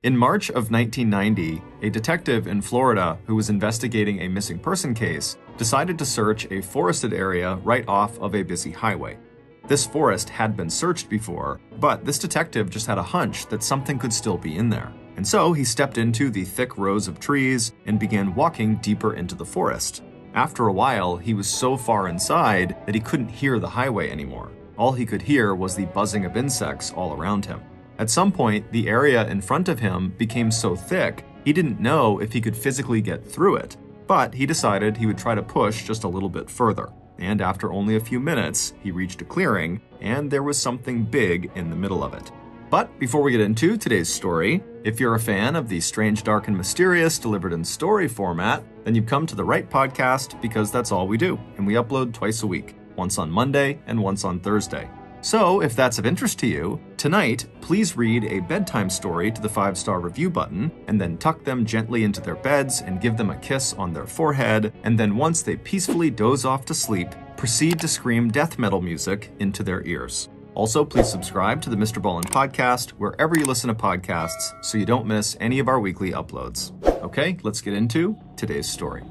In March of 1990, a detective in Florida who was investigating a missing person case decided to search a forested area right off of a busy highway. This forest had been searched before, but this detective just had a hunch that something could still be in there. And so he stepped into the thick rows of trees and began walking deeper into the forest. After a while, he was so far inside that he couldn't hear the highway anymore. All he could hear was the buzzing of insects all around him. At some point, the area in front of him became so thick, he didn't know if he could physically get through it, but he decided he would try to push just a little bit further. And after only a few minutes, he reached a clearing, and there was something big in the middle of it. But before we get into today's story, if you're a fan of the strange, dark, and mysterious delivered in story format, then you've come to the right podcast because that's all we do, and we upload twice a week, once on Monday and once on Thursday. So, if that's of interest to you, tonight, please read a bedtime story to the 5-star review button, and then tuck them gently into their beds and give them a kiss on their forehead, and then once they peacefully doze off to sleep, proceed to scream death metal music into their ears. Also, please subscribe to the MrBallen podcast wherever you listen to podcasts so you don't miss any of our weekly uploads. Okay, let's get into today's story.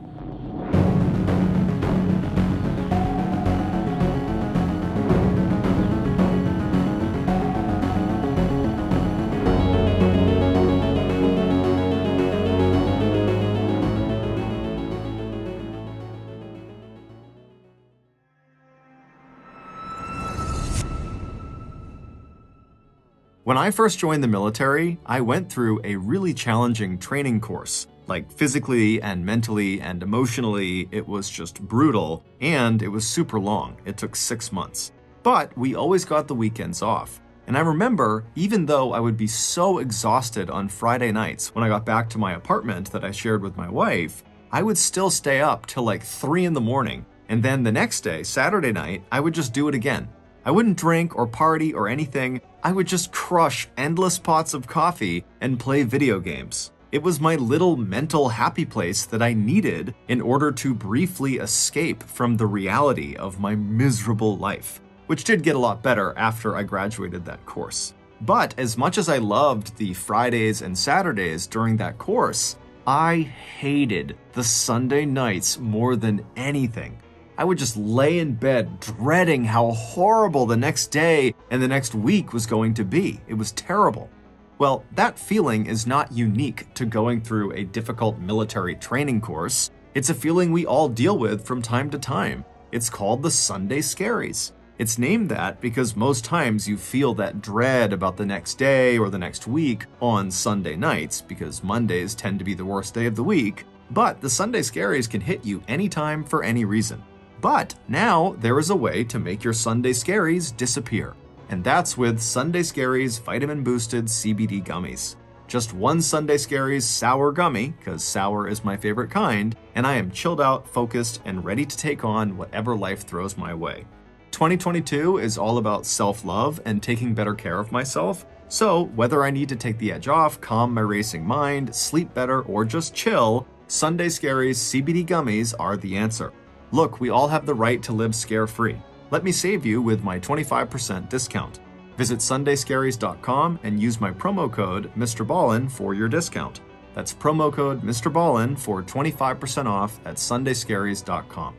When I first joined the military, I went through a really challenging training course. Like physically and mentally and emotionally, it was just brutal, and it was super long. It took 6 months. But we always got the weekends off. And I remember, even though I would be so exhausted on Friday nights when I got back to my apartment that I shared with my wife, I would still stay up till like 3 in the morning. And then the next day, Saturday night, I would just do it again. I wouldn't drink or party or anything. I would just crush endless pots of coffee and play video games. It was my little mental happy place that I needed in order to briefly escape from the reality of my miserable life, which did get a lot better after I graduated that course. But as much as I loved the Fridays and Saturdays during that course, I hated the Sunday nights more than anything. I would just lay in bed dreading how horrible the next day and the next week was going to be. It was terrible. Well, that feeling is not unique to going through a difficult military training course. It's a feeling we all deal with from time to time. It's called the Sunday Scaries. It's named that because most times you feel that dread about the next day or the next week on Sunday nights, because Mondays tend to be the worst day of the week. But the Sunday Scaries can hit you anytime for any reason. But now there is a way to make your Sunday Scaries disappear. And that's with Sunday Scaries Vitamin Boosted CBD Gummies. Just one Sunday Scaries sour gummy, because sour is my favorite kind, and I am chilled out, focused, and ready to take on whatever life throws my way. 2022 is all about self-love and taking better care of myself. So whether I need to take the edge off, calm my racing mind, sleep better, or just chill, Sunday Scaries CBD Gummies are the answer. Look, we all have the right to live scare-free. Let me save you with my 25% discount. Visit sundayscaries.com and use my promo code MrBallen for your discount. That's promo code MrBallen for 25% off at sundayscaries.com.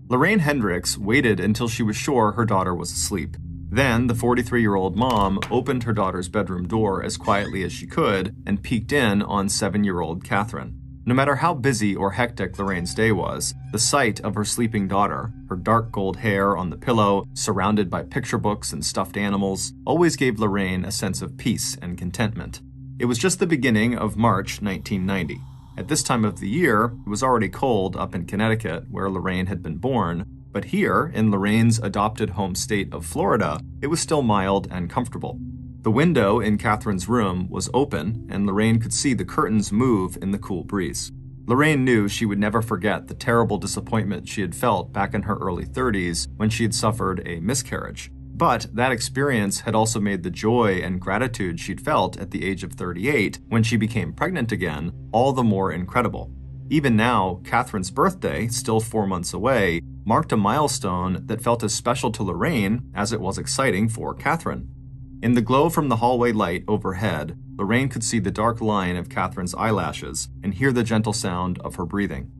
Lorraine Hendricks waited until she was sure her daughter was asleep. Then, the 43-year-old mom opened her daughter's bedroom door as quietly as she could and peeked in on 7-year-old Catherine. No matter how busy or hectic Lorraine's day was, the sight of her sleeping daughter, her dark gold hair on the pillow, surrounded by picture books and stuffed animals, always gave Lorraine a sense of peace and contentment. It was just the beginning of March 1990. At this time of the year, it was already cold up in Connecticut, where Lorraine had been born, but here, in Lorraine's adopted home state of Florida, it was still mild and comfortable. The window in Catherine's room was open, and Lorraine could see the curtains move in the cool breeze. Lorraine knew she would never forget the terrible disappointment she had felt back in her early 30s when she had suffered a miscarriage. But that experience had also made the joy and gratitude she'd felt at the age of 38 when she became pregnant again all the more incredible. Even now, Catherine's birthday, still 4 months away, marked a milestone that felt as special to Lorraine as it was exciting for Catherine. In the glow from the hallway light overhead, Lorraine could see the dark line of Catherine's eyelashes and hear the gentle sound of her breathing.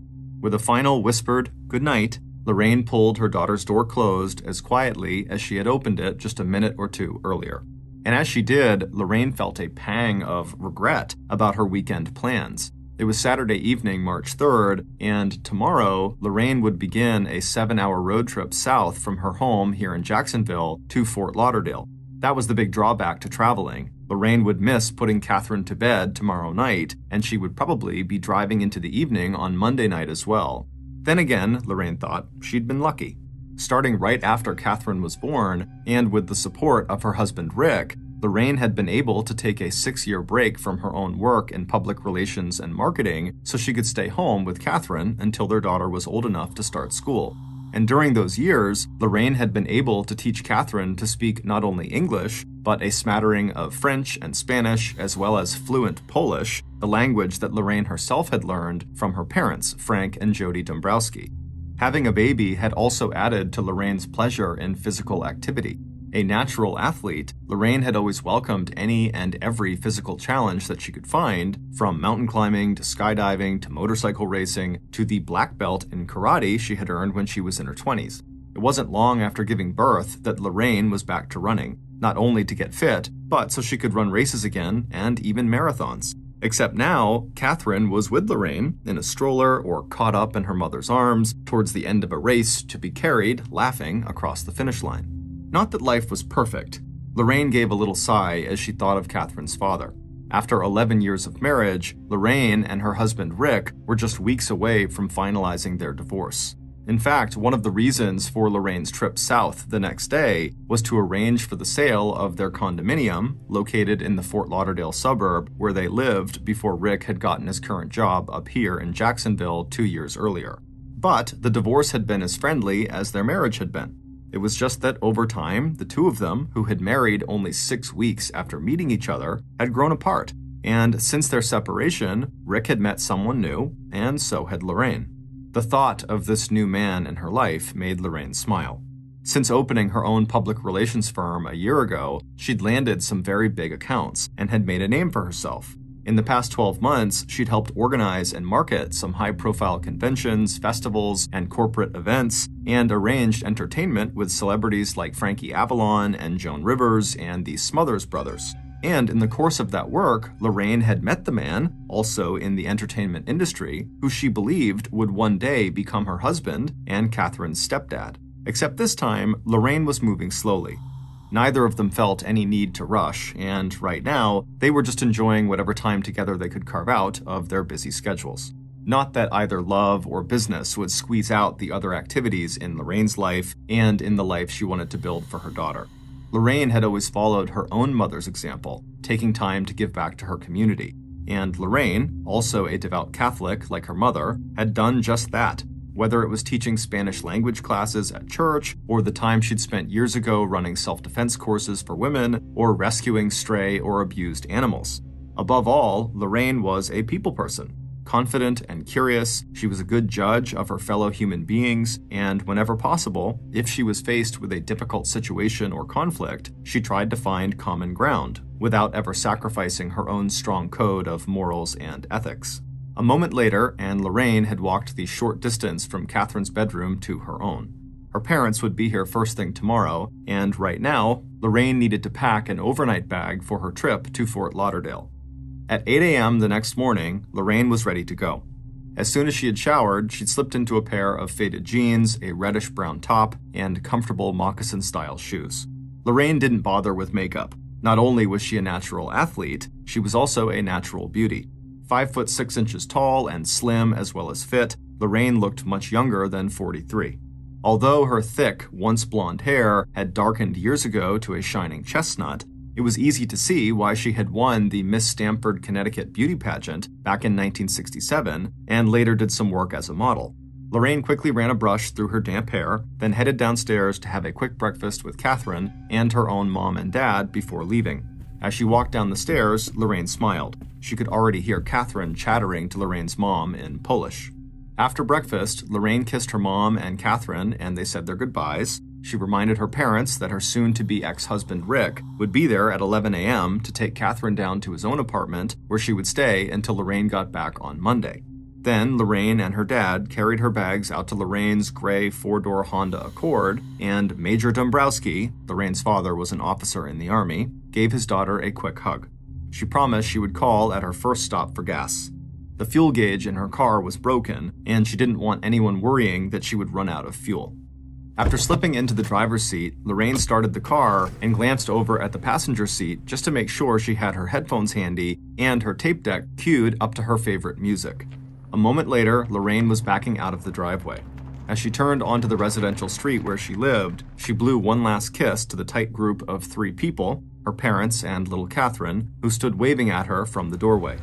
With a final whispered "good night," Lorraine pulled her daughter's door closed as quietly as she had opened it just a minute or two earlier. And as she did, Lorraine felt a pang of regret about her weekend plans. It was Saturday evening, March 3rd, and tomorrow, Lorraine would begin a 7-hour road trip south from her home here in Jacksonville to Fort Lauderdale. That was the big drawback to traveling. Lorraine would miss putting Catherine to bed tomorrow night, and she would probably be driving into the evening on Monday night as well. Then again, Lorraine thought, she'd been lucky. Starting right after Catherine was born, and with the support of her husband Rick, Lorraine had been able to take a 6-year break from her own work in public relations and marketing so she could stay home with Catherine until their daughter was old enough to start school. And during those years, Lorraine had been able to teach Catherine to speak not only English, but a smattering of French and Spanish, as well as fluent Polish, the language that Lorraine herself had learned from her parents, Frank and Jody Dombrowski. Having a baby had also added to Lorraine's pleasure in physical activity. A natural athlete, Lorraine had always welcomed any and every physical challenge that she could find, from mountain climbing to skydiving to motorcycle racing to the black belt in karate she had earned when she was in her 20s. It wasn't long after giving birth that Lorraine was back to running, not only to get fit, but so she could run races again and even marathons. Except now, Catherine was with Lorraine in a stroller or caught up in her mother's arms towards the end of a race to be carried, laughing, across the finish line. Not that life was perfect. Lorraine gave a little sigh as she thought of Catherine's father. After 11 years of marriage, Lorraine and her husband Rick were just weeks away from finalizing their divorce. In fact, one of the reasons for Lorraine's trip south the next day was to arrange for the sale of their condominium, located in the Fort Lauderdale suburb where they lived before Rick had gotten his current job up here in Jacksonville 2 years earlier. But the divorce had been as friendly as their marriage had been. It was just that over time, the two of them, who had married only 6 weeks after meeting each other, had grown apart. And since their separation, Rick had met someone new, and so had Lorraine. The thought of this new man in her life made Lorraine smile. Since opening her own public relations firm a year ago, she'd landed some very big accounts and had made a name for herself. In the past 12 months, she'd helped organize and market some high-profile conventions, festivals, and corporate events, and arranged entertainment with celebrities like Frankie Avalon and Joan Rivers and the Smothers Brothers. And in the course of that work, Lorraine had met the man, also in the entertainment industry, who she believed would one day become her husband and Catherine's stepdad. Except this time, Lorraine was moving slowly. Neither of them felt any need to rush, and right now, they were just enjoying whatever time together they could carve out of their busy schedules. Not that either love or business would squeeze out the other activities in Lorraine's life and in the life she wanted to build for her daughter. Lorraine had always followed her own mother's example, taking time to give back to her community. And Lorraine, also a devout Catholic like her mother, had done just that. Whether it was teaching Spanish language classes at church, or the time she'd spent years ago running self-defense courses for women, or rescuing stray or abused animals. Above all, Lorraine was a people person. Confident and curious, she was a good judge of her fellow human beings, and whenever possible, if she was faced with a difficult situation or conflict, she tried to find common ground, without ever sacrificing her own strong code of morals and ethics. A moment later, and Lorraine had walked the short distance from Catherine's bedroom to her own. Her parents would be here first thing tomorrow, and right now, Lorraine needed to pack an overnight bag for her trip to Fort Lauderdale. At 8 a.m. the next morning, Lorraine was ready to go. As soon as she had showered, she'd slipped into a pair of faded jeans, a reddish-brown top, and comfortable moccasin-style shoes. Lorraine didn't bother with makeup. Not only was she a natural athlete, she was also a natural beauty. 5 foot 6 inches tall and slim as well as fit, Lorraine looked much younger than 43. Although her thick, once blonde hair had darkened years ago to a shining chestnut, it was easy to see why she had won the Miss Stamford, Connecticut beauty pageant back in 1967 and later did some work as a model. Lorraine quickly ran a brush through her damp hair, then headed downstairs to have a quick breakfast with Catherine and her own mom and dad before leaving. As she walked down the stairs, Lorraine smiled. She could already hear Catherine chattering to Lorraine's mom in Polish. After breakfast, Lorraine kissed her mom and Catherine, and they said their goodbyes. She reminded her parents that her soon-to-be ex-husband Rick would be there at 11 a.m. to take Catherine down to his own apartment, where she would stay until Lorraine got back on Monday. Then Lorraine and her dad carried her bags out to Lorraine's gray four-door Honda Accord, and Major Dombrowski, Lorraine's father was an officer in the Army, gave his daughter a quick hug. She promised she would call at her first stop for gas. The fuel gauge in her car was broken, and she didn't want anyone worrying that she would run out of fuel. After slipping into the driver's seat, Lorraine started the car and glanced over at the passenger seat just to make sure she had her headphones handy and her tape deck queued up to her favorite music. A moment later, Lorraine was backing out of the driveway. As she turned onto the residential street where she lived, she blew one last kiss to the tight group of 3 people, her parents and little Catherine, who stood waving at her from the doorway.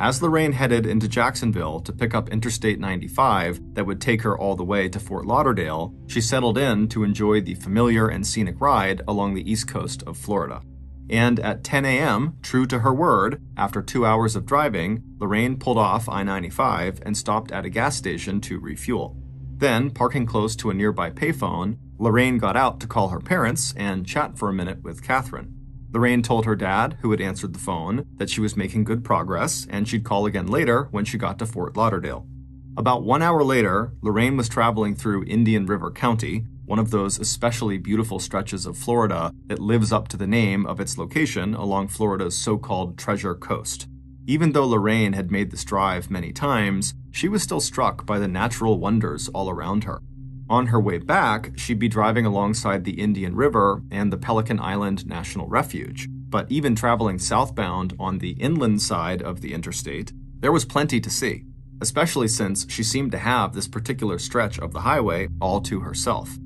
As Lorraine headed into Jacksonville to pick up Interstate 95 that would take her all the way to Fort Lauderdale, she settled in to enjoy the familiar and scenic ride along the east coast of Florida. And at 10 a.m., true to her word, after 2 hours of driving, Lorraine pulled off I-95 and stopped at a gas station to refuel. Then, parking close to a nearby payphone, Lorraine got out to call her parents and chat for a minute with Catherine. Lorraine told her dad, who had answered the phone, that she was making good progress and she'd call again later when she got to Fort Lauderdale. About 1 hour later, Lorraine was traveling through Indian River County, one of those especially beautiful stretches of Florida that lives up to the name of its location along Florida's so-called Treasure Coast. Even though Lorraine had made this drive many times, she was still struck by the natural wonders all around her. On her way back, she'd be driving alongside the Indian River and the Pelican Island National Refuge. But even traveling southbound on the inland side of the interstate, there was plenty to see, especially since she seemed to have this particular stretch of the highway all to herself.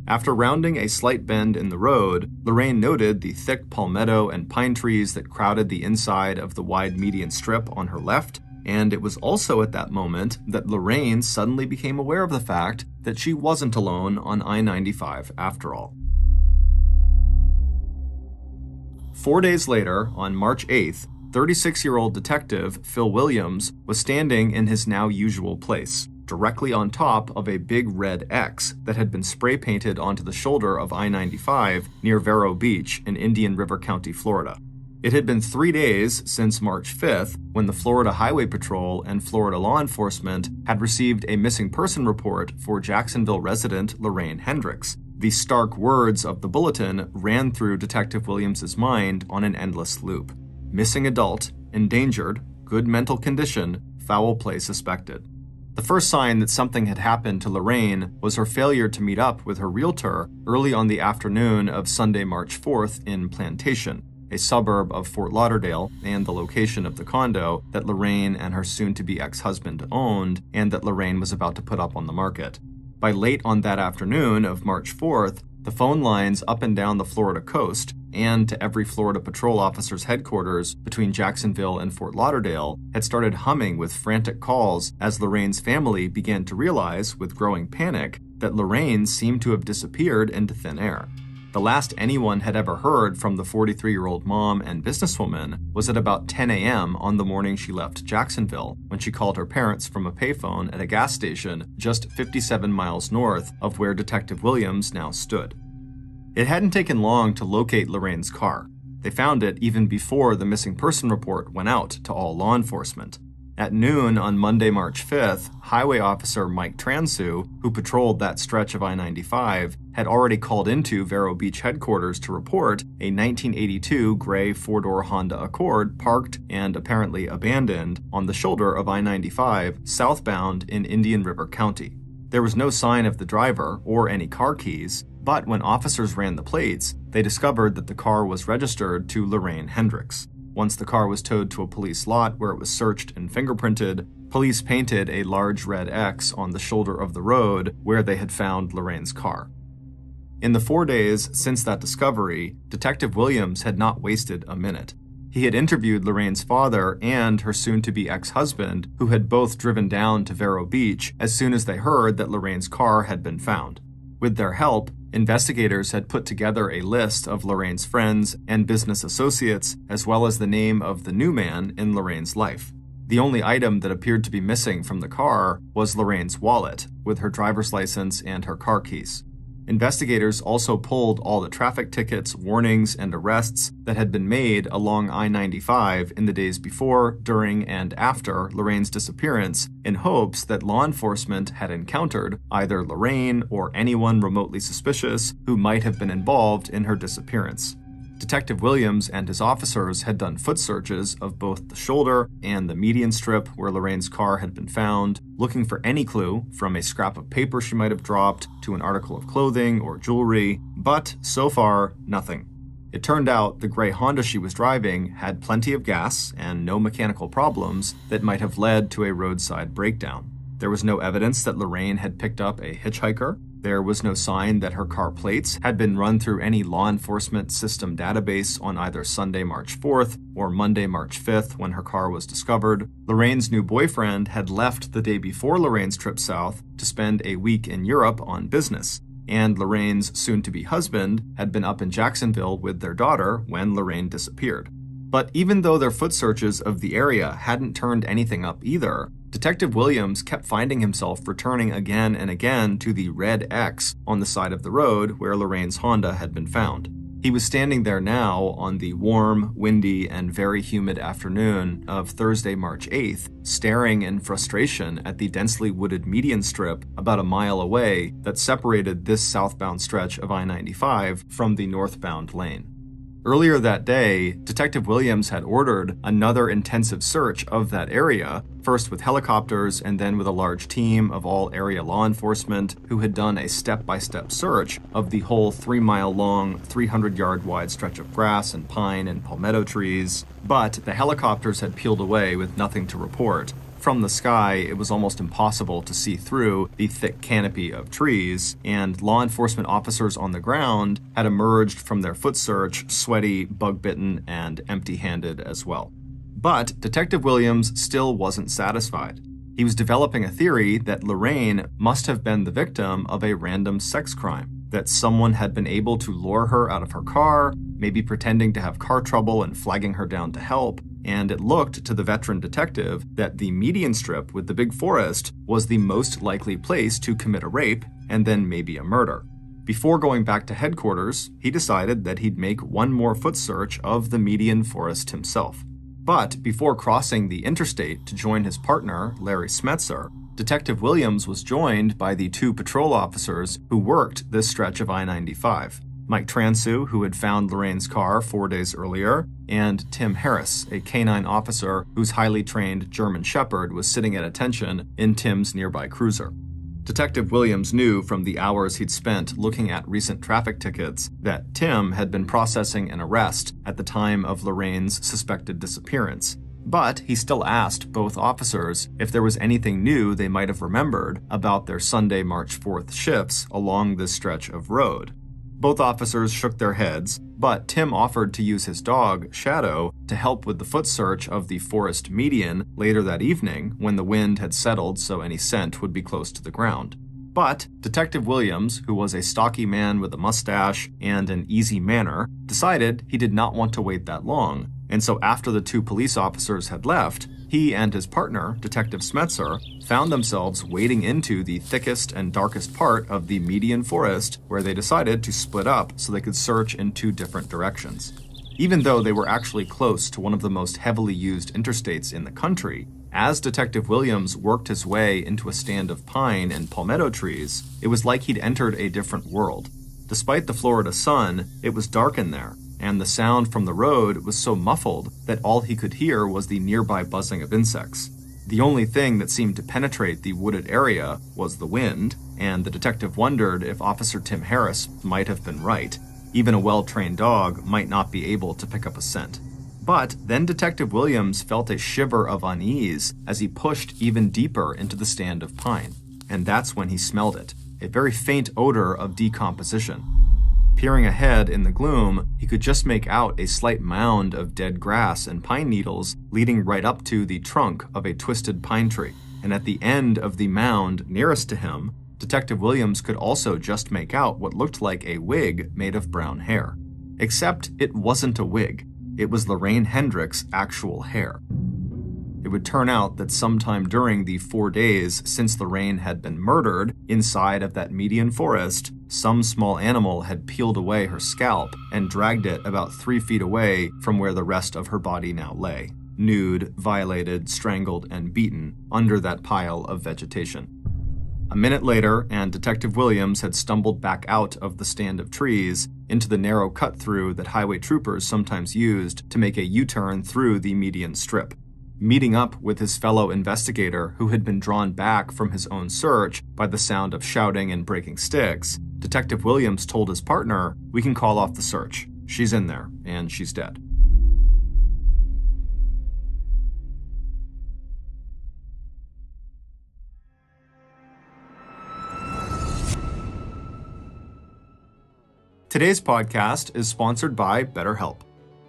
After rounding a slight bend in the road, Lorraine noted the thick palmetto and pine trees that crowded the inside of the wide median strip on her left, and it was also at that moment that Lorraine suddenly became aware of the fact that she wasn't alone on I-95 after all. 4 days later, on March 8th, 36-year-old detective Phil Williams was standing in his now usual place, directly on top of a big red X that had been spray painted onto the shoulder of I-95 near Vero Beach in Indian River County, Florida. It had been 3 days since March 5th when the Florida Highway Patrol and Florida law enforcement had received a missing person report for Jacksonville resident Lorraine Hendricks. The stark words of the bulletin ran through Detective Williams's mind on an endless loop. Missing adult, endangered, good mental condition, foul play suspected. The first sign that something had happened to Lorraine was her failure to meet up with her realtor early on the afternoon of Sunday, March 4th in Plantation, a suburb of Fort Lauderdale and the location of the condo that Lorraine and her soon-to-be ex-husband owned and that Lorraine was about to put up on the market. By late on that afternoon of March 4th, the phone lines up and down the Florida coast and to every Florida patrol officer's headquarters between Jacksonville and Fort Lauderdale had started humming with frantic calls as Lorraine's family began to realize, with growing panic, that Lorraine seemed to have disappeared into thin air. The last anyone had ever heard from the 43-year-old mom and businesswoman was at about 10 a.m. on the morning she left Jacksonville, when she called her parents from a payphone at a gas station just 57 miles north of where Detective Williams now stood. It hadn't taken long to locate Lorraine's car. They found it even before the missing person report went out to all law enforcement. At noon on Monday, March 5th, Highway Officer Mike Transu, who patrolled that stretch of I-95, had already called into Vero Beach headquarters to report a 1982 gray four-door Honda Accord parked and apparently abandoned on the shoulder of I-95 southbound in Indian River County. There was no sign of the driver or any car keys, but when officers ran the plates, they discovered that the car was registered to Lorraine Hendricks. Once the car was towed to a police lot where it was searched and fingerprinted, police painted a large red X on the shoulder of the road where they had found Lorraine's car. In the 4 days since that discovery, Detective Williams had not wasted a minute. He had interviewed Lorraine's father and her soon-to-be ex-husband, who had both driven down to Vero Beach as soon as they heard that Lorraine's car had been found. With their help, investigators had put together a list of Lorraine's friends and business associates, as well as the name of the new man in Lorraine's life. The only item that appeared to be missing from the car was Lorraine's wallet, with her driver's license and her car keys. Investigators also pulled all the traffic tickets, warnings, and arrests that had been made along I-95 in the days before, during, and after Lorraine's disappearance in hopes that law enforcement had encountered either Lorraine or anyone remotely suspicious who might have been involved in her disappearance. Detective Williams and his officers had done foot searches of both the shoulder and the median strip where Lorraine's car had been found, looking for any clue, from a scrap of paper she might have dropped to an article of clothing or jewelry, but so far, nothing. It turned out the gray Honda she was driving had plenty of gas and no mechanical problems that might have led to a roadside breakdown. There was no evidence that Lorraine had picked up a hitchhiker. There was no sign that her car plates had been run through any law enforcement system database on either Sunday, March 4th or Monday, March 5th when her car was discovered. Lorraine's new boyfriend had left the day before Lorraine's trip south to spend a week in Europe on business, and Lorraine's soon-to-be husband had been up in Jacksonville with their daughter when Lorraine disappeared. But even though their foot searches of the area hadn't turned anything up either, Detective Williams kept finding himself returning again and again to the red X on the side of the road where Lorraine's Honda had been found. He was standing there now on the warm, windy, and very humid afternoon of Thursday, March 8th, staring in frustration at the densely wooded median strip about a mile away that separated this southbound stretch of I-95 from the northbound lane. Earlier that day, Detective Williams had ordered another intensive search of that area, first with helicopters and then with a large team of all area law enforcement who had done a step-by-step search of the whole 3-mile-long, 300-yard-wide stretch of grass and pine and palmetto trees. But the helicopters had peeled away with nothing to report. From the sky, it was almost impossible to see through the thick canopy of trees, and law enforcement officers on the ground had emerged from their foot search sweaty, bug-bitten, and empty-handed as well. But Detective Williams still wasn't satisfied. He was developing a theory that Lorraine must have been the victim of a random sex crime, that someone had been able to lure her out of her car, maybe pretending to have car trouble and flagging her down to help, and it looked to the veteran detective that the median strip with the big forest was the most likely place to commit a rape and then maybe a murder. Before going back to headquarters, he decided that he'd make one more foot search of the median forest himself. But before crossing the interstate to join his partner, Larry Smetzer, Detective Williams was joined by the 2 patrol officers who worked this stretch of I-95. Mike Transu, who had found Lorraine's car 4 days earlier, and Tim Harris, a canine officer whose highly trained German Shepherd was sitting at attention in Tim's nearby cruiser. Detective Williams knew from the hours he'd spent looking at recent traffic tickets that Tim had been processing an arrest at the time of Lorraine's suspected disappearance. But he still asked both officers if there was anything new they might have remembered about their Sunday, March 4th shifts along this stretch of road. Both officers shook their heads, but Tim offered to use his dog, Shadow, to help with the foot search of the forest median later that evening when the wind had settled so any scent would be close to the ground. But Detective Williams, who was a stocky man with a mustache and an easy manner, decided he did not want to wait that long, and so after the 2 police officers had left, he and his partner, Detective Smetzer, found themselves wading into the thickest and darkest part of the median forest, where they decided to split up so they could search in 2 different directions. Even though they were actually close to one of the most heavily used interstates in the country, as Detective Williams worked his way into a stand of pine and palmetto trees, it was like he'd entered a different world. Despite the Florida sun, it was dark in there, and the sound from the road was so muffled that all he could hear was the nearby buzzing of insects. The only thing that seemed to penetrate the wooded area was the wind, and the detective wondered if Officer Tim Harris might have been right. Even a well-trained dog might not be able to pick up a scent. But then Detective Williams felt a shiver of unease as he pushed even deeper into the stand of pine, and that's when he smelled it, a very faint odor of decomposition. Peering ahead in the gloom, he could just make out a slight mound of dead grass and pine needles leading right up to the trunk of a twisted pine tree. And at the end of the mound nearest to him, Detective Williams could also just make out what looked like a wig made of brown hair. Except it wasn't a wig. It was Lorraine Hendricks' actual hair. It would turn out that sometime during the 4 days since Lorraine had been murdered inside of that median forest, some small animal had peeled away her scalp and dragged it about 3 feet away from where the rest of her body now lay, nude, violated, strangled, and beaten under that pile of vegetation. A minute later, and Detective Williams had stumbled back out of the stand of trees into the narrow cut-through that highway troopers sometimes used to make a U-turn through the median strip. Meeting up with his fellow investigator who had been drawn back from his own search by the sound of shouting and breaking sticks, Detective Williams told his partner, "We can call off the search. She's in there, and she's dead." Today's podcast is sponsored by BetterHelp.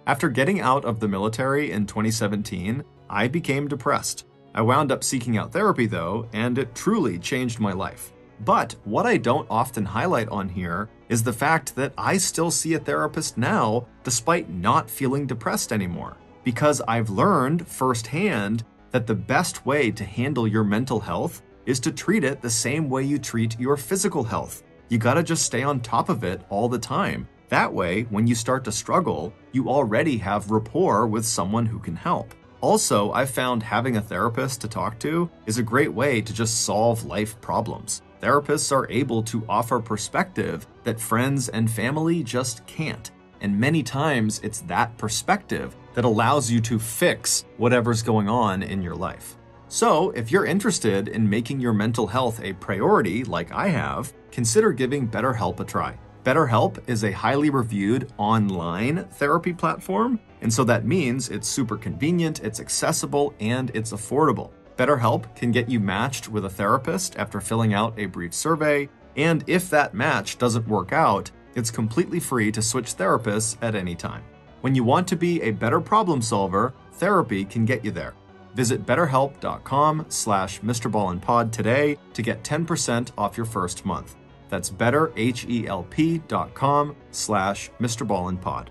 After getting out of the military in 2017, I became depressed. I wound up seeking out therapy though, and it truly changed my life. But what I don't often highlight on here is the fact that I still see a therapist now despite not feeling depressed anymore. Because I've learned firsthand that the best way to handle your mental health is to treat it the same way you treat your physical health. You gotta just stay on top of it all the time. That way, when you start to struggle, you already have rapport with someone who can help. Also, I've found having a therapist to talk to is a great way to just solve life problems. Therapists are able to offer perspective that friends and family just can't. And many times, it's that perspective that allows you to fix whatever's going on in your life. So, if you're interested in making your mental health a priority like I have, consider giving BetterHelp a try. BetterHelp is a highly reviewed online therapy platform, and so that means it's super convenient, it's accessible, and it's affordable. BetterHelp can get you matched with a therapist after filling out a brief survey, and if that match doesn't work out, it's completely free to switch therapists at any time. When you want to be a better problem solver, therapy can get you there. Visit betterhelp.com/MrBallenPod today to get 10% off your first month. That's betterhelp.com/MrBallenPod.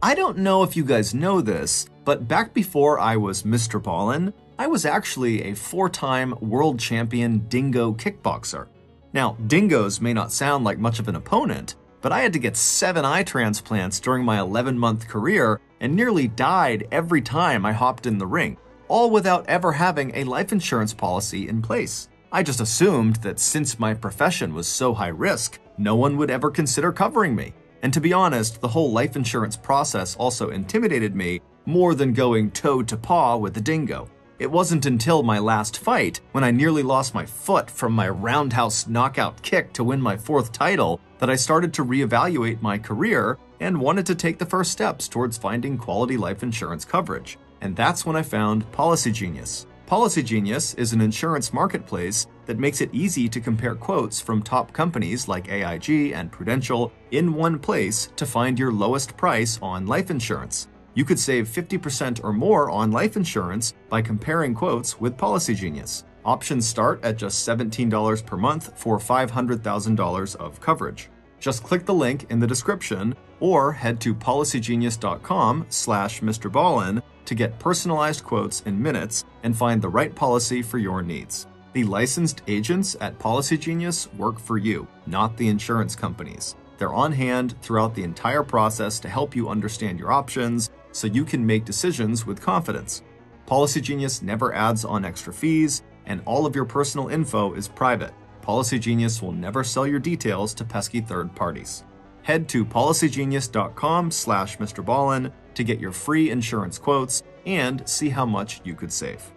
I don't know if you guys know this, but back before I was MrBallen, I was actually a 4-time world champion dingo kickboxer. Now, dingoes may not sound like much of an opponent, but I had to get 7 eye transplants during my 11-month career and nearly died every time I hopped in the ring, all without ever having a life insurance policy in place. I just assumed that since my profession was so high risk, no one would ever consider covering me. And to be honest, the whole life insurance process also intimidated me more than going toe to paw with the dingo. It wasn't until my last fight, when I nearly lost my foot from my roundhouse knockout kick to win my 4th title, that I started to reevaluate my career and wanted to take the first steps towards finding quality life insurance coverage. And that's when I found Policy Genius. Policy Genius is an insurance marketplace that makes it easy to compare quotes from top companies like AIG and Prudential in one place to find your lowest price on life insurance. You could save 50% or more on life insurance by comparing quotes with Policy Genius. Options start at just $17 per month for $500,000 of coverage. Just click the link in the description or head to policygenius.com/MrBallen to get personalized quotes in minutes and find the right policy for your needs. The licensed agents at Policy Genius work for you, not the insurance companies. They're on hand throughout the entire process to help you understand your options so you can make decisions with confidence. Policy Genius never adds on extra fees, and all of your personal info is private. Policy Genius will never sell your details to pesky third parties. Head to policygenius.com/MrBallen to get your free insurance quotes and see how much you could save.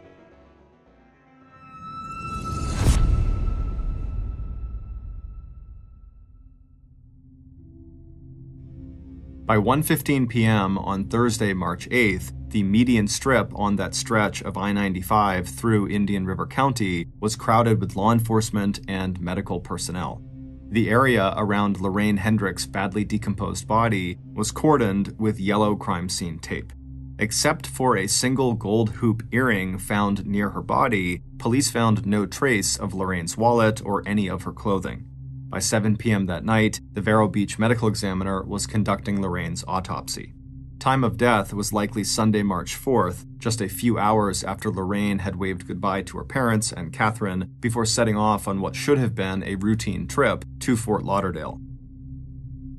By 1:15 p.m. on Thursday, March 8th, the median strip on that stretch of I-95 through Indian River County was crowded with law enforcement and medical personnel. The area around Lorraine Hendricks' badly decomposed body was cordoned with yellow crime scene tape. Except for a single gold hoop earring found near her body, police found no trace of Lorraine's wallet or any of her clothing. By 7 p.m. that night, the Vero Beach medical examiner was conducting Lorraine's autopsy. Time of death was likely Sunday, March 4th, just a few hours after Lorraine had waved goodbye to her parents and Catherine before setting off on what should have been a routine trip to Fort Lauderdale.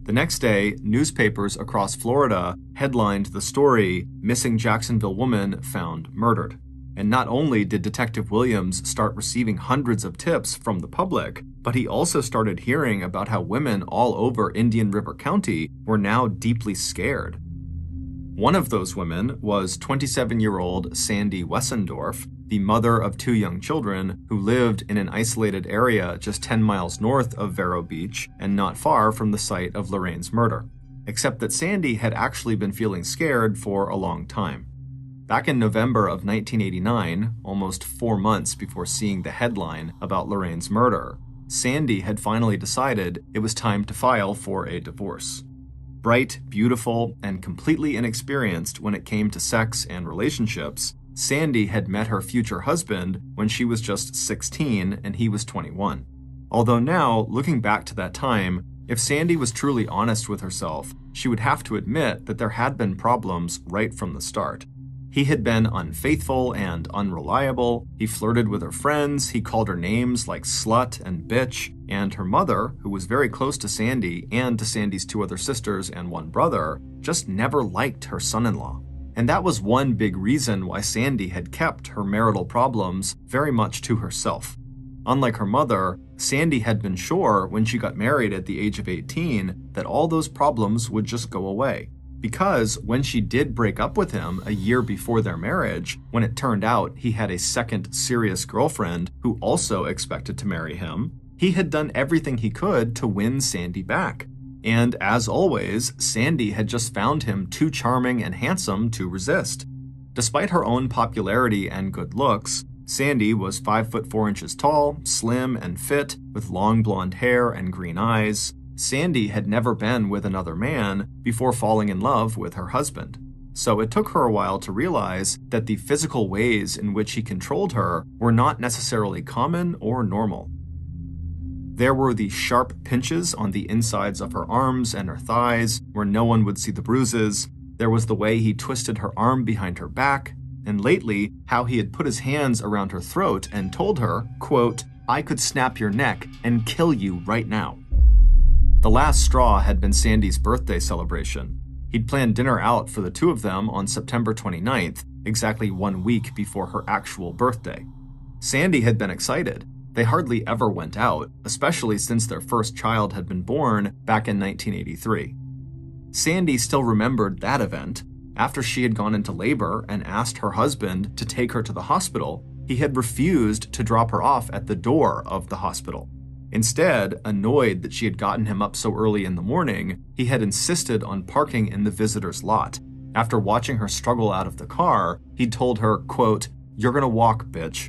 The next day, newspapers across Florida headlined the story, "Missing Jacksonville Woman Found Murdered." And not only did Detective Williams start receiving hundreds of tips from the public, but he also started hearing about how women all over Indian River County were now deeply scared. One of those women was 27-year-old Sandy Wessendorf, the mother of 2 young children who lived in an isolated area just 10 miles north of Vero Beach and not far from the site of Lorraine's murder. Except that Sandy had actually been feeling scared for a long time. Back in November of 1989, almost 4 months before seeing the headline about Lorraine's murder, Sandy had finally decided it was time to file for a divorce. Bright, beautiful, and completely inexperienced when it came to sex and relationships, Sandy had met her future husband when she was just 16 and he was 21. Although now, looking back to that time, if Sandy was truly honest with herself, she would have to admit that there had been problems right from the start. He had been unfaithful and unreliable, he flirted with her friends, he called her names like slut and bitch, and her mother, who was very close to Sandy and to Sandy's 2 other sisters and 1 brother, just never liked her son-in-law. And that was one big reason why Sandy had kept her marital problems very much to herself. Unlike her mother, Sandy had been sure when she got married at the age of 18 that all those problems would just go away. Because when she did break up with him a year before their marriage, when it turned out he had a second serious girlfriend who also expected to marry him, he had done everything he could to win Sandy back. And as always, Sandy had just found him too charming and handsome to resist. Despite her own popularity and good looks, Sandy was 5 foot 4 inches tall, slim and fit, with long blonde hair and green eyes. Sandy had never been with another man before falling in love with her husband. So it took her a while to realize that the physical ways in which he controlled her were not necessarily common or normal. There were the sharp pinches on the insides of her arms and her thighs, where no one would see the bruises. There was the way he twisted her arm behind her back, and lately, how he had put his hands around her throat and told her, quote, "I could snap your neck and kill you right now." The last straw had been Sandy's birthday celebration. He'd planned dinner out for the 2 of them on September 29th, exactly 1 week before her actual birthday. Sandy had been excited. They hardly ever went out, especially since their first child had been born back in 1983. Sandy still remembered that event. After she had gone into labor and asked her husband to take her to the hospital, he had refused to drop her off at the door of the hospital. Instead, annoyed that she had gotten him up so early in the morning, he had insisted on parking in the visitor's lot. After watching her struggle out of the car, he'd told her, quote, "You're gonna walk, bitch."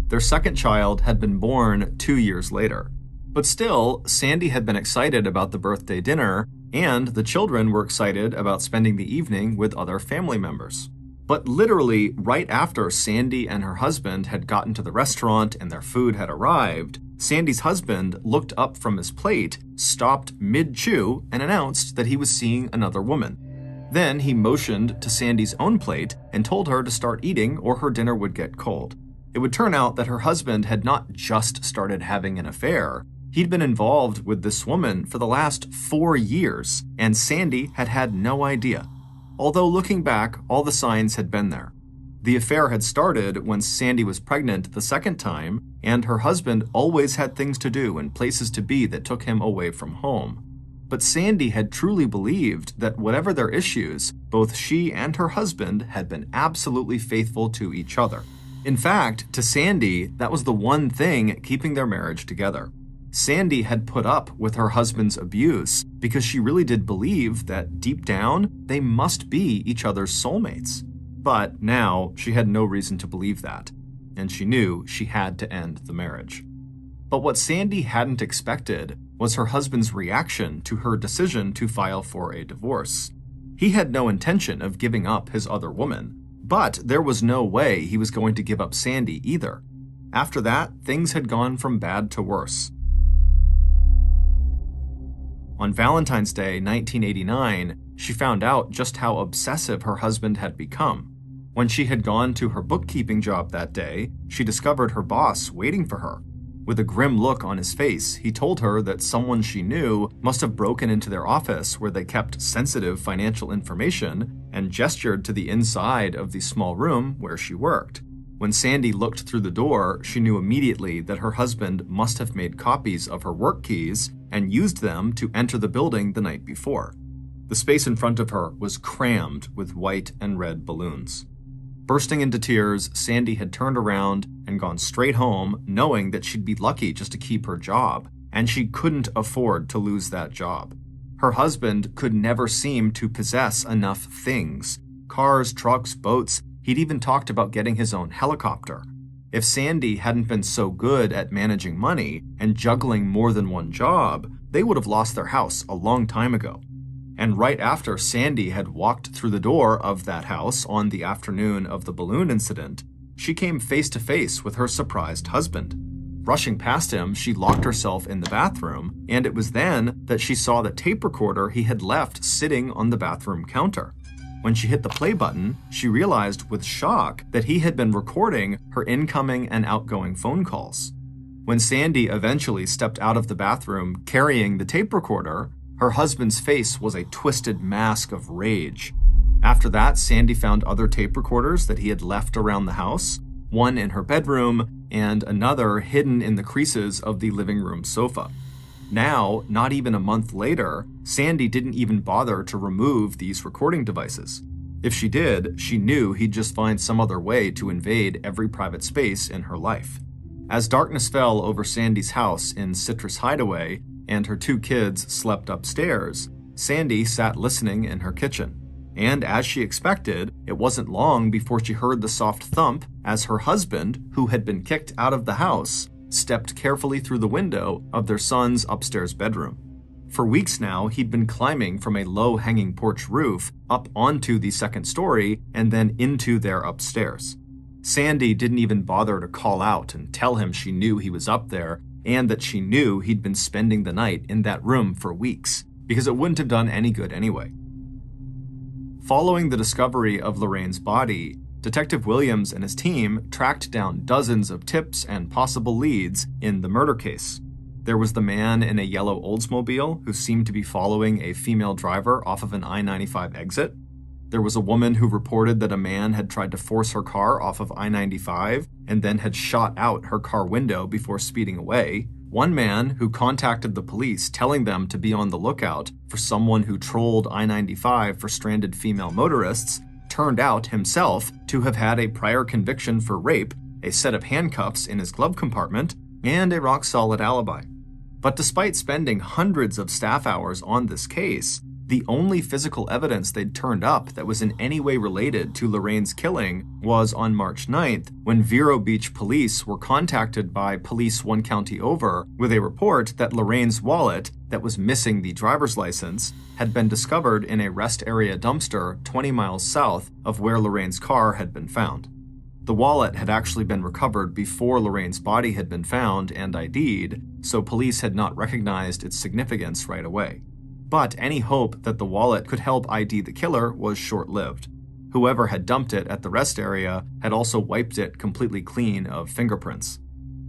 Their second child had been born 2 years later. But still, Sandy had been excited about the birthday dinner, and the children were excited about spending the evening with other family members. But literally, right after Sandy and her husband had gotten to the restaurant and their food had arrived, Sandy's husband looked up from his plate, stopped mid-chew, and announced that he was seeing another woman. Then he motioned to Sandy's own plate and told her to start eating or her dinner would get cold. It would turn out that her husband had not just started having an affair. He'd been involved with this woman for the last 4 years, and Sandy had had no idea. Although looking back, all the signs had been there. The affair had started when Sandy was pregnant the second time, and her husband always had things to do and places to be that took him away from home. But Sandy had truly believed that whatever their issues, both she and her husband had been absolutely faithful to each other. In fact, to Sandy, that was the one thing keeping their marriage together. Sandy had put up with her husband's abuse because she really did believe that deep down, they must be each other's soulmates. But now, she had no reason to believe that, and she knew she had to end the marriage. But what Sandy hadn't expected was her husband's reaction to her decision to file for a divorce. He had no intention of giving up his other woman, but there was no way he was going to give up Sandy either. After that, things had gone from bad to worse. On Valentine's Day, 1989, she found out just how obsessive her husband had become. When she had gone to her bookkeeping job that day, she discovered her boss waiting for her. With a grim look on his face, he told her that someone she knew must have broken into their office where they kept sensitive financial information and gestured to the inside of the small room where she worked. When Sandy looked through the door, she knew immediately that her husband must have made copies of her work keys and used them to enter the building the night before. The space in front of her was crammed with white and red balloons. Bursting into tears, Sandy had turned around and gone straight home, knowing that she'd be lucky just to keep her job, and she couldn't afford to lose that job. Her husband could never seem to possess enough things: cars, trucks, boats. He'd even talked about getting his own helicopter. If Sandy hadn't been so good at managing money and juggling more than one job, they would have lost their house a long time ago. And right after Sandy had walked through the door of that house on the afternoon of the balloon incident, she came face to face with her surprised husband. Rushing past him, she locked herself in the bathroom, and it was then that she saw the tape recorder he had left sitting on the bathroom counter. When she hit the play button, she realized with shock that he had been recording her incoming and outgoing phone calls. When Sandy eventually stepped out of the bathroom carrying the tape recorder, her husband's face was a twisted mask of rage. After that, Sandy found other tape recorders that he had left around the house, one in her bedroom and another hidden in the creases of the living room sofa. Now, not even a month later, Sandy didn't even bother to remove these recording devices. If she did, she knew he'd just find some other way to invade every private space in her life. As darkness fell over Sandy's house in Citrus Hideaway, and her 2 kids slept upstairs, Sandy sat listening in her kitchen. And as she expected, it wasn't long before she heard the soft thump as her husband, who had been kicked out of the house, stepped carefully through the window of their son's upstairs bedroom. For weeks now, he'd been climbing from a low-hanging porch roof up onto the second story and then into their upstairs. Sandy didn't even bother to call out and tell him she knew he was up there and that she knew he'd been spending the night in that room for weeks, because it wouldn't have done any good anyway. Following the discovery of Lorraine's body, Detective Williams and his team tracked down dozens of tips and possible leads in the murder case. There was the man in a yellow Oldsmobile who seemed to be following a female driver off of an I-95 exit. There was a woman who reported that a man had tried to force her car off of I-95 and then had shot out her car window before speeding away. One man who contacted the police telling them to be on the lookout for someone who trolled I-95 for stranded female motorists turned out himself to have had a prior conviction for rape, a set of handcuffs in his glove compartment, and a rock-solid alibi. But despite spending hundreds of staff hours on this case, the only physical evidence they'd turned up that was in any way related to Lorraine's killing was on March 9th, when Vero Beach police were contacted by police 1 county over with a report that Lorraine's wallet, that was missing the driver's license, had been discovered in a rest area dumpster 20 miles south of where Lorraine's car had been found. The wallet had actually been recovered before Lorraine's body had been found and ID'd, so police had not recognized its significance right away. But any hope that the wallet could help ID the killer was short-lived. Whoever had dumped it at the rest area had also wiped it completely clean of fingerprints.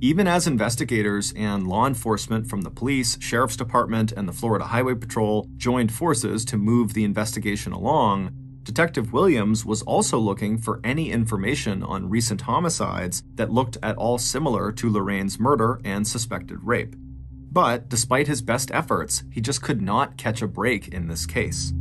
Even as investigators and law enforcement from the police, sheriff's department, and the Florida Highway Patrol joined forces to move the investigation along, Detective Williams was also looking for any information on recent homicides that looked at all similar to Lorraine's murder and suspected rape. But despite his best efforts, he just could not catch a break in this case.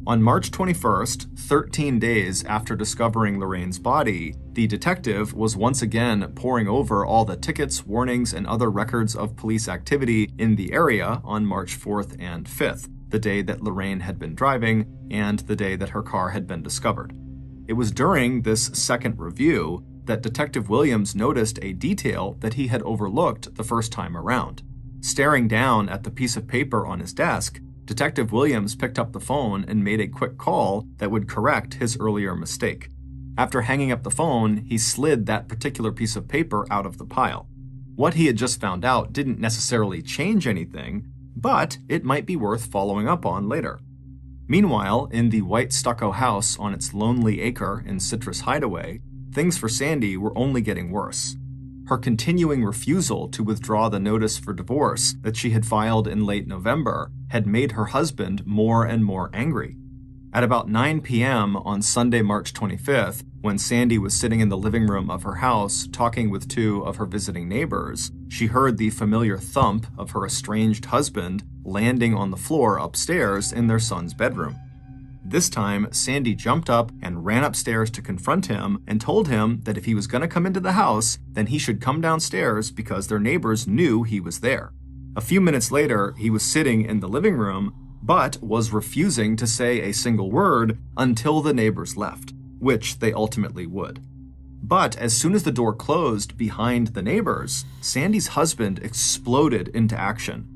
On March 21st, 13 days after discovering Lorraine's body, the detective was once again poring over all the tickets, warnings, and other records of police activity in the area on March 4th and 5th, the day that Lorraine had been driving and the day that her car had been discovered. It was during this second review that Detective Williams noticed a detail that he had overlooked the first time around. Staring down at the piece of paper on his desk, Detective Williams picked up the phone and made a quick call that would correct his earlier mistake. After hanging up the phone, he slid that particular piece of paper out of the pile. What he had just found out didn't necessarily change anything, but it might be worth following up on later. Meanwhile, in the white stucco house on its lonely acre in Citrus Hideaway, things for Sandy were only getting worse. Her continuing refusal to withdraw the notice for divorce that she had filed in late November had made her husband more and more angry. At about 9 p.m. on Sunday, March 25th, when Sandy was sitting in the living room of her house talking with two of her visiting neighbors, she heard the familiar thump of her estranged husband landing on the floor upstairs in their son's bedroom. This time, Sandy jumped up and ran upstairs to confront him and told him that if he was going to come into the house, then he should come downstairs because their neighbors knew he was there. A few minutes later, he was sitting in the living room, but was refusing to say a single word until the neighbors left, which they ultimately would. But as soon as the door closed behind the neighbors, Sandy's husband exploded into action.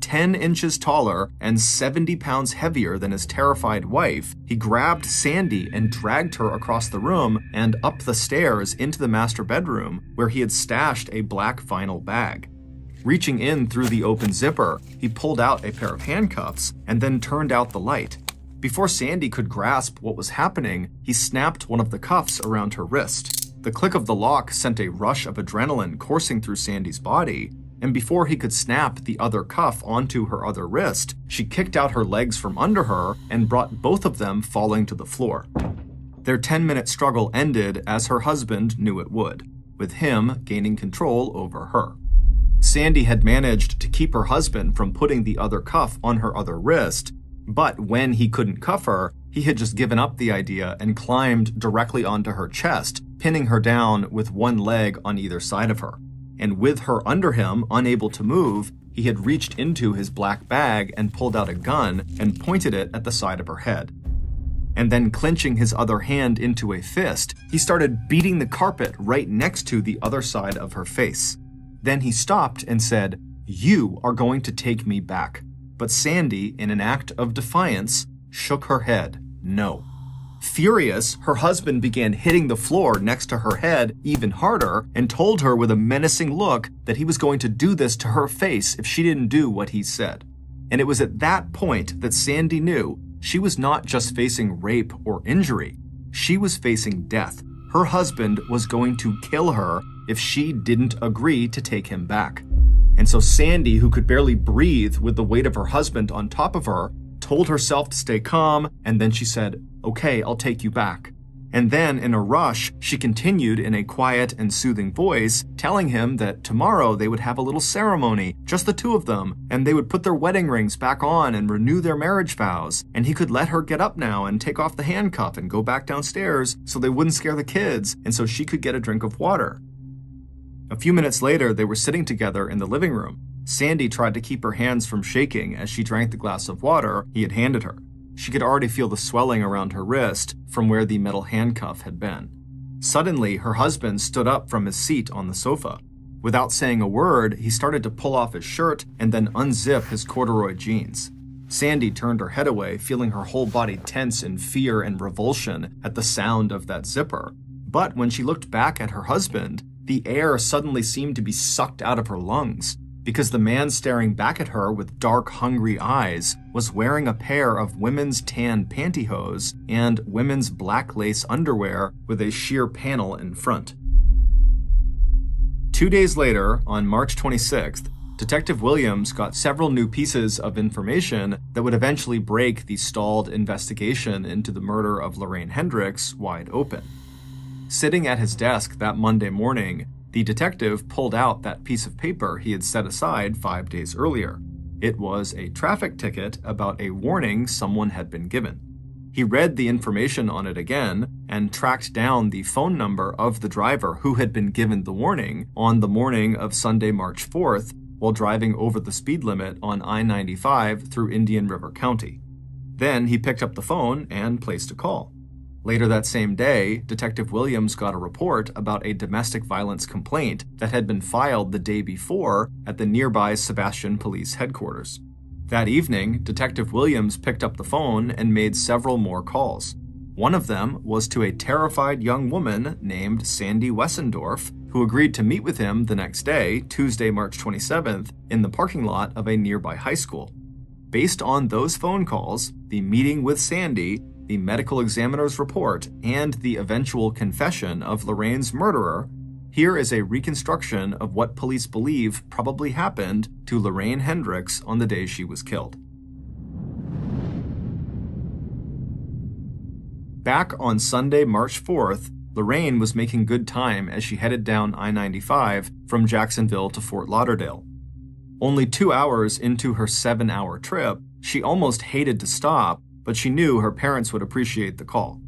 10 inches taller and 70 pounds heavier than his terrified wife, he grabbed Sandy and dragged her across the room and up the stairs into the master bedroom where he had stashed a black vinyl bag. Reaching in through the open zipper, he pulled out a pair of handcuffs and then turned out the light. Before Sandy could grasp what was happening, he snapped one of the cuffs around her wrist. The click of the lock sent a rush of adrenaline coursing through Sandy's body, and before he could snap the other cuff onto her other wrist, she kicked out her legs from under her and brought both of them falling to the floor. Their 10-minute struggle ended as her husband knew it would, with him gaining control over her. Sandy had managed to keep her husband from putting the other cuff on her other wrist, but when he couldn't cuff her, he had just given up the idea and climbed directly onto her chest, pinning her down with one leg on either side of her. And with her under him, unable to move, he had reached into his black bag and pulled out a gun and pointed it at the side of her head. And then clenching his other hand into a fist, he started beating the carpet right next to the other side of her face. Then he stopped and said, "You are going to take me back." But Sandy, in an act of defiance, shook her head, no. Furious, her husband began hitting the floor next to her head even harder and told her with a menacing look that he was going to do this to her face if she didn't do what he said. And it was at that point that Sandy knew she was not just facing rape or injury, she was facing death. Her husband was going to kill her if she didn't agree to take him back. And so Sandy, who could barely breathe with the weight of her husband on top of her, told herself to stay calm, and then she said, "Okay, I'll take you back." And then, in a rush, she continued in a quiet and soothing voice, telling him that tomorrow they would have a little ceremony, just the two of them, and they would put their wedding rings back on and renew their marriage vows, and he could let her get up now and take off the handcuff and go back downstairs so they wouldn't scare the kids, and so she could get a drink of water. A few minutes later, they were sitting together in the living room. Sandy tried to keep her hands from shaking as she drank the glass of water he had handed her. She could already feel the swelling around her wrist from where the metal handcuff had been. Suddenly, her husband stood up from his seat on the sofa. Without saying a word, he started to pull off his shirt and then unzip his corduroy jeans. Sandy turned her head away, feeling her whole body tense in fear and revulsion at the sound of that zipper. But when she looked back at her husband, the air suddenly seemed to be sucked out of her lungs, because the man staring back at her with dark, hungry eyes was wearing a pair of women's tan pantyhose and women's black lace underwear with a sheer panel in front. 2 days later, on March 26th, Detective Williams got several new pieces of information that would eventually break the stalled investigation into the murder of Lorraine Hendricks wide open. Sitting at his desk that Monday morning, the detective pulled out that piece of paper he had set aside 5 days earlier. It was a traffic ticket about a warning someone had been given. He read the information on it again and tracked down the phone number of the driver who had been given the warning on the morning of Sunday, March 4th, while driving over the speed limit on I-95 through Indian River County. Then he picked up the phone and placed a call. Later that same day, Detective Williams got a report about a domestic violence complaint that had been filed the day before at the nearby Sebastian Police Headquarters. That evening, Detective Williams picked up the phone and made several more calls. One of them was to a terrified young woman named Sandy Wessendorf, who agreed to meet with him the next day, Tuesday, March 27th, in the parking lot of a nearby high school. Based on those phone calls, the meeting with Sandy, the medical examiner's report, and the eventual confession of Lorraine's murderer, here is a reconstruction of what police believe probably happened to Lorraine Hendricks on the day she was killed. Back on Sunday, March 4th, Lorraine was making good time as she headed down I-95 from Jacksonville to Fort Lauderdale. Only 2 hours into her 7-hour trip, she almost hated to stop, but she knew her parents would appreciate the call.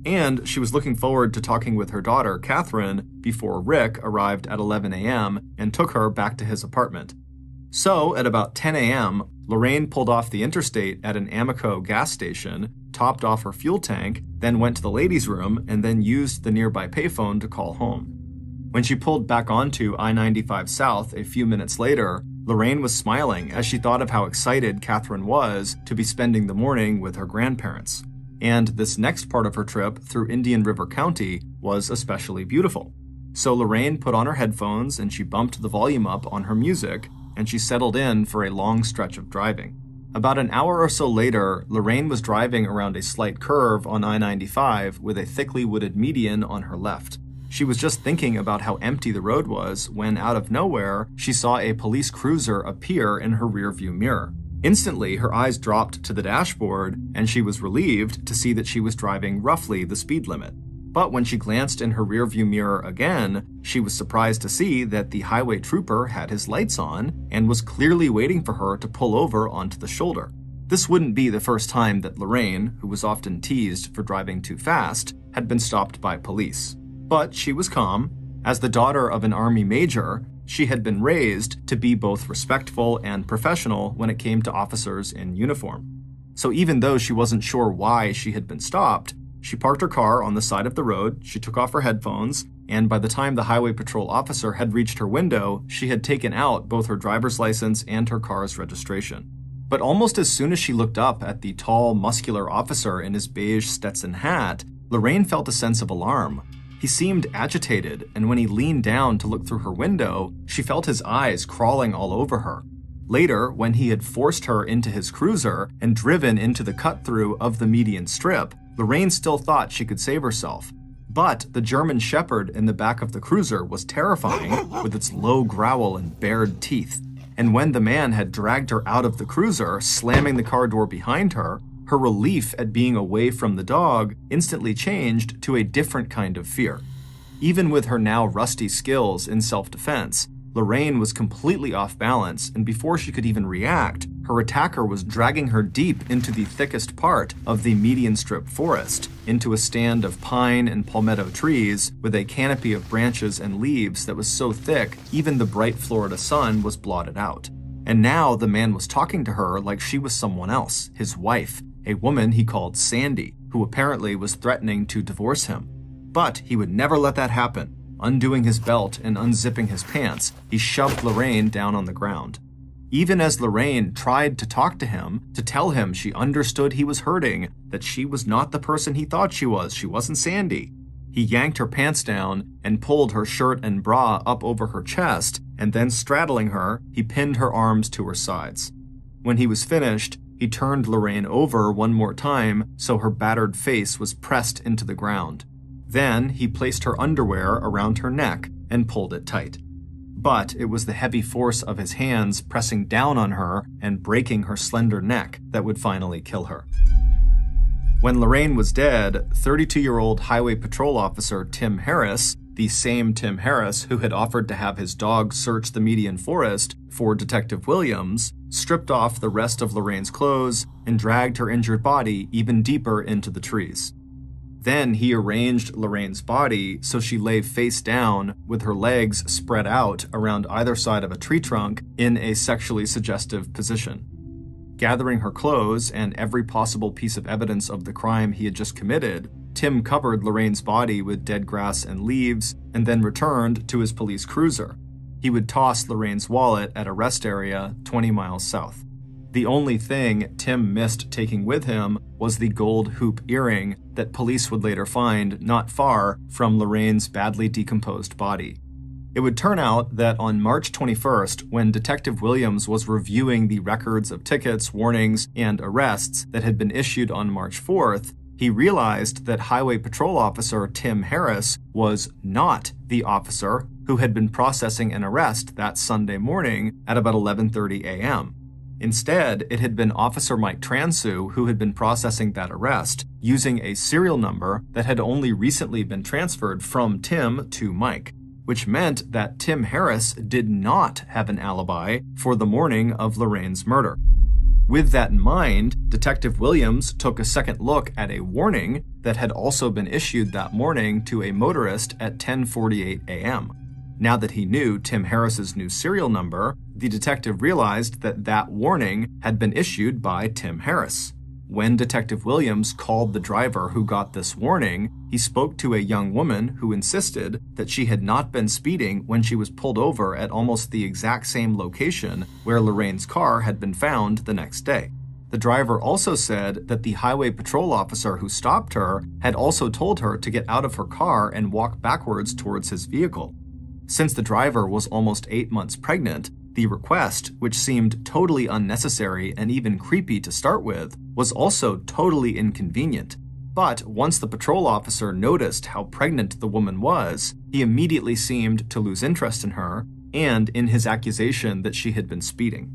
And she was looking forward to talking with her daughter, Catherine, before Rick arrived at 11 a.m. and took her back to his apartment. So, at about 10 a.m., Lorraine pulled off the interstate at an Amoco gas station, topped off her fuel tank, then went to the ladies' room, and then used the nearby payphone to call home. When she pulled back onto I-95 South a few minutes later, Lorraine was smiling as she thought of how excited Catherine was to be spending the morning with her grandparents. And this next part of her trip through Indian River County was especially beautiful. So Lorraine put on her headphones and she bumped the volume up on her music, and she settled in for a long stretch of driving. About an hour or so later, Lorraine was driving around a slight curve on I-95 with a thickly wooded median on her left. She was just thinking about how empty the road was when, out of nowhere, she saw a police cruiser appear in her rearview mirror. Instantly, her eyes dropped to the dashboard, and she was relieved to see that she was driving roughly the speed limit. But when she glanced in her rearview mirror again, she was surprised to see that the highway trooper had his lights on and was clearly waiting for her to pull over onto the shoulder. This wouldn't be the first time that Lorraine, who was often teased for driving too fast, had been stopped by police. But she was calm. As the daughter of an Army major, she had been raised to be both respectful and professional when it came to officers in uniform. So even though she wasn't sure why she had been stopped, she parked her car on the side of the road, she took off her headphones, and by the time the highway patrol officer had reached her window, she had taken out both her driver's license and her car's registration. But almost as soon as she looked up at the tall, muscular officer in his beige Stetson hat, Lorraine felt a sense of alarm. He seemed agitated, and when he leaned down to look through her window, she felt his eyes crawling all over her. Later, when he had forced her into his cruiser and driven into the cut-through of the median strip, Lorraine still thought she could save herself. But the German Shepherd in the back of the cruiser was terrifying, with its low growl and bared teeth. And when the man had dragged her out of the cruiser, slamming the car door behind her, her relief at being away from the dog instantly changed to a different kind of fear. Even with her now rusty skills in self-defense, Lorraine was completely off balance, and before she could even react, her attacker was dragging her deep into the thickest part of the median strip forest, into a stand of pine and palmetto trees with a canopy of branches and leaves that was so thick even the bright Florida sun was blotted out. And now the man was talking to her like she was someone else, his wife, a woman he called Sandy, who apparently was threatening to divorce him. But he would never let that happen. Undoing his belt and unzipping his pants, he shoved Lorraine down on the ground. Even as Lorraine tried to talk to him, to tell him she understood he was hurting, that she was not the person he thought she wasn't Sandy, he yanked her pants down and pulled her shirt and bra up over her chest, and then straddling her, he pinned her arms to her sides. When he was finished, he turned Lorraine over one more time so her battered face was pressed into the ground. Then he placed her underwear around her neck and pulled it tight. But it was the heavy force of his hands pressing down on her and breaking her slender neck that would finally kill her. When Lorraine was dead, 32-year-old Highway Patrol Officer Tim Harris, the same Tim Harris who had offered to have his dog search the median forest for Detective Williams, stripped off the rest of Lorraine's clothes and dragged her injured body even deeper into the trees. Then he arranged Lorraine's body so she lay face down with her legs spread out around either side of a tree trunk in a sexually suggestive position. Gathering her clothes and every possible piece of evidence of the crime he had just committed, Tim covered Lorraine's body with dead grass and leaves and then returned to his police cruiser. He would toss Lorraine's wallet at a rest area 20 miles south. The only thing Tim missed taking with him was the gold hoop earring that police would later find not far from Lorraine's badly decomposed body. It would turn out that on March 21st, when Detective Williams was reviewing the records of tickets, warnings, and arrests that had been issued on March 4th, he realized that Highway Patrol Officer Tim Harris was not the officer who had been processing an arrest that Sunday morning at about 11:30 a.m. Instead, it had been Officer Mike Transu who had been processing that arrest using a serial number that had only recently been transferred from Tim to Mike, which meant that Tim Harris did not have an alibi for the morning of Lorraine's murder. With that in mind, Detective Williams took a second look at a warning that had also been issued that morning to a motorist at 10:48 a.m. Now that he knew Tim Harris's new serial number, the detective realized that that warning had been issued by Tim Harris. When Detective Williams called the driver who got this warning, he spoke to a young woman who insisted that she had not been speeding when she was pulled over at almost the exact same location where Lorraine's car had been found the next day. The driver also said that the highway patrol officer who stopped her had also told her to get out of her car and walk backwards towards his vehicle. Since the driver was almost 8 months pregnant, the request, which seemed totally unnecessary and even creepy to start with, was also totally inconvenient. But once the patrol officer noticed how pregnant the woman was, he immediately seemed to lose interest in her and in his accusation that she had been speeding.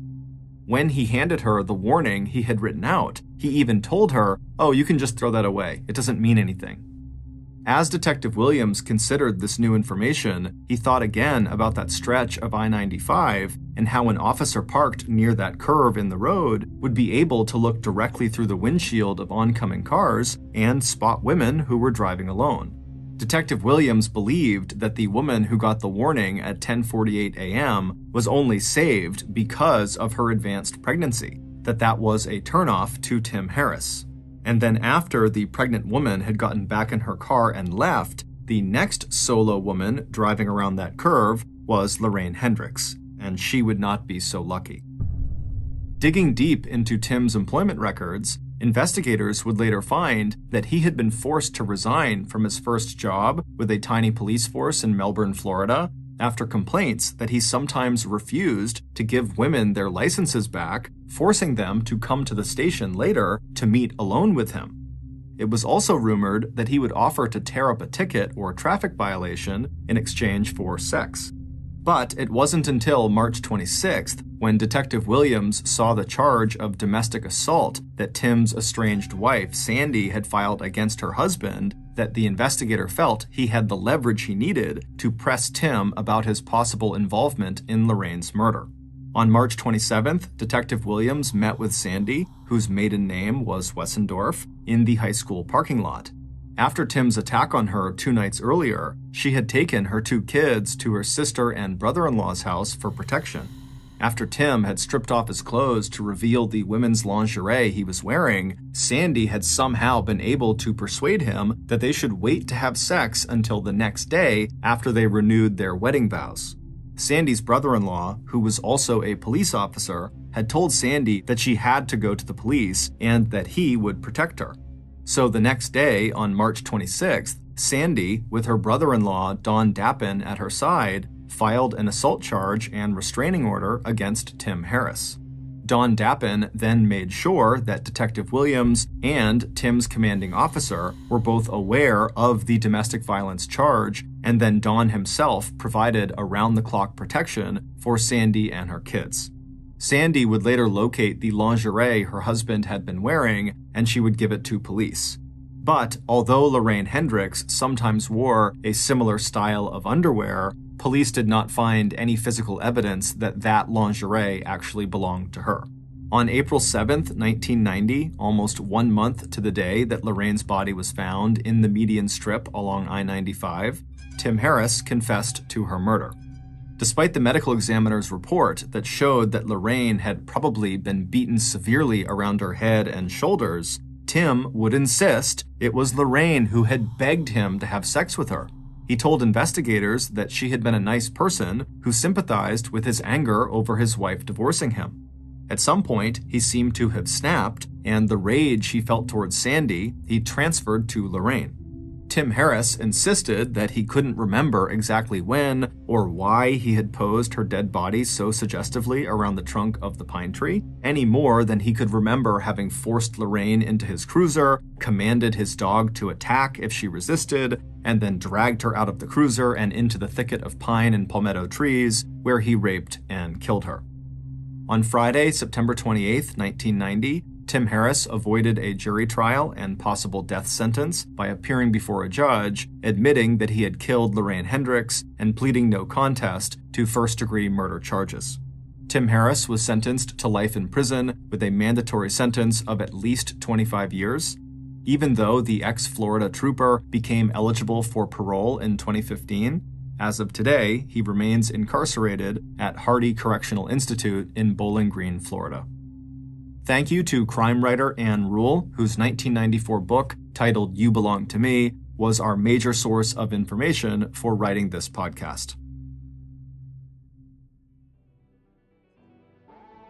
When he handed her the warning he had written out, he even told her, "Oh, you can just throw that away. It doesn't mean anything." As Detective Williams considered this new information, he thought again about that stretch of I-95 and how an officer parked near that curve in the road would be able to look directly through the windshield of oncoming cars and spot women who were driving alone. Detective Williams believed that the woman who got the warning at 10:48 a.m. was only saved because of her advanced pregnancy, that was a turnoff to Tim Harris. And then after the pregnant woman had gotten back in her car and left, the next solo woman driving around that curve was Lorraine Hendricks, and she would not be so lucky. Digging deep into Tim's employment records, investigators would later find that he had been forced to resign from his first job with a tiny police force in Melbourne, Florida, after complaints that he sometimes refused to give women their licenses back, forcing them to come to the station later to meet alone with him. It was also rumored that he would offer to tear up a ticket or traffic violation in exchange for sex. But it wasn't until March 26th, when Detective Williams saw the charge of domestic assault that Tim's estranged wife, Sandy, had filed against her husband, that the investigator felt he had the leverage he needed to press Tim about his possible involvement in Lorraine's murder. On March 27th, Detective Williams met with Sandy, whose maiden name was Wessendorf, in the high school parking lot. After Tim's attack on her 2 nights earlier, she had taken her 2 kids to her sister and brother-in-law's house for protection. After Tim had stripped off his clothes to reveal the women's lingerie he was wearing, Sandy had somehow been able to persuade him that they should wait to have sex until the next day after they renewed their wedding vows. Sandy's brother-in-law, who was also a police officer, had told Sandy that she had to go to the police and that he would protect her. So the next day, on March 26th, Sandy, with her brother-in-law Don Dappin at her side, filed an assault charge and restraining order against Tim Harris. Don Dappin then made sure that Detective Williams and Tim's commanding officer were both aware of the domestic violence charge, and then Don himself provided around-the-clock protection for Sandy and her kids. Sandy would later locate the lingerie her husband had been wearing, and she would give it to police. But although Lorraine Hendricks sometimes wore a similar style of underwear, police did not find any physical evidence that that lingerie actually belonged to her. On April 7th, 1990, almost 1 month to the day that Lorraine's body was found in the median strip along I-95, Tim Harris confessed to her murder. Despite the medical examiner's report that showed that Lorraine had probably been beaten severely around her head and shoulders, Tim would insist it was Lorraine who had begged him to have sex with her. He told investigators that she had been a nice person who sympathized with his anger over his wife divorcing him. At some point, he seemed to have snapped, and the rage he felt towards Sandy, he transferred to Lorraine. Tim Harris insisted that he couldn't remember exactly when or why he had posed her dead body so suggestively around the trunk of the pine tree, any more than he could remember having forced Lorraine into his cruiser, commanded his dog to attack if she resisted, and then dragged her out of the cruiser and into the thicket of pine and palmetto trees, where he raped and killed her. On Friday, September 28, 1990, Tim Harris avoided a jury trial and possible death sentence by appearing before a judge, admitting that he had killed Lorraine Hendricks and pleading no contest to first-degree murder charges. Tim Harris was sentenced to life in prison with a mandatory sentence of at least 25 years. Even though the ex-Florida trooper became eligible for parole in 2015, as of today, he remains incarcerated at Hardy Correctional Institute in Bowling Green, Florida. Thank you to crime writer Anne Rule, whose 1994 book, titled You Belong to Me, was our major source of information for writing this podcast.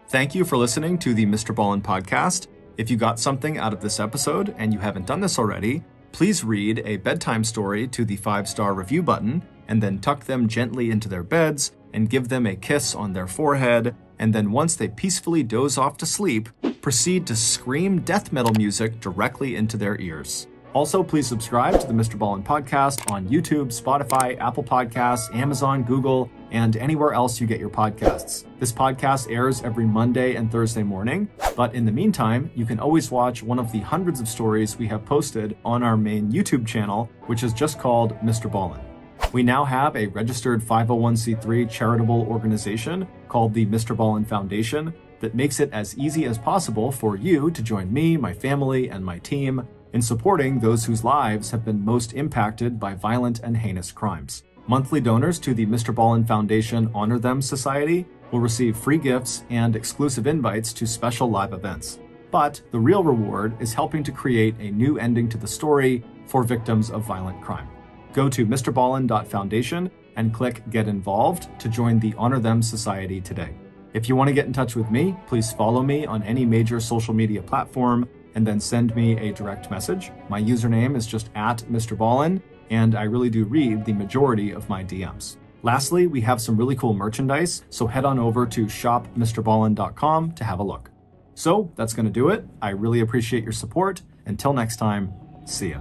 Thank you for listening to the MrBallen podcast. If you got something out of this episode and you haven't done this already, please read a bedtime story to the 5-star review button and then tuck them gently into their beds and give them a kiss on their forehead, and then once they peacefully doze off to sleep, proceed to scream death metal music directly into their ears. Also, please subscribe to the MrBallen podcast on YouTube, Spotify, Apple Podcasts, Amazon, Google, and anywhere else you get your podcasts. This podcast airs every Monday and Thursday morning, but in the meantime, you can always watch one of the hundreds of stories we have posted on our main YouTube channel, which is just called MrBallen. We now have a registered 501c3 charitable organization called the MrBallen Foundation that makes it as easy as possible for you to join me, my family, and my team in supporting those whose lives have been most impacted by violent and heinous crimes. Monthly donors to the MrBallen Foundation Honor Them Society will receive free gifts and exclusive invites to special live events. But the real reward is helping to create a new ending to the story for victims of violent crime. Go to MrBallen.Foundation and click Get Involved to join the Honor Them Society today. If you want to get in touch with me, please follow me on any major social media platform and then send me a direct message. My username is just @MrBallen, and I really do read the majority of my DMs. Lastly, we have some really cool merchandise, so head on over to shopmrballen.com to have a look. So that's going to do it. I really appreciate your support. Until next time, see ya.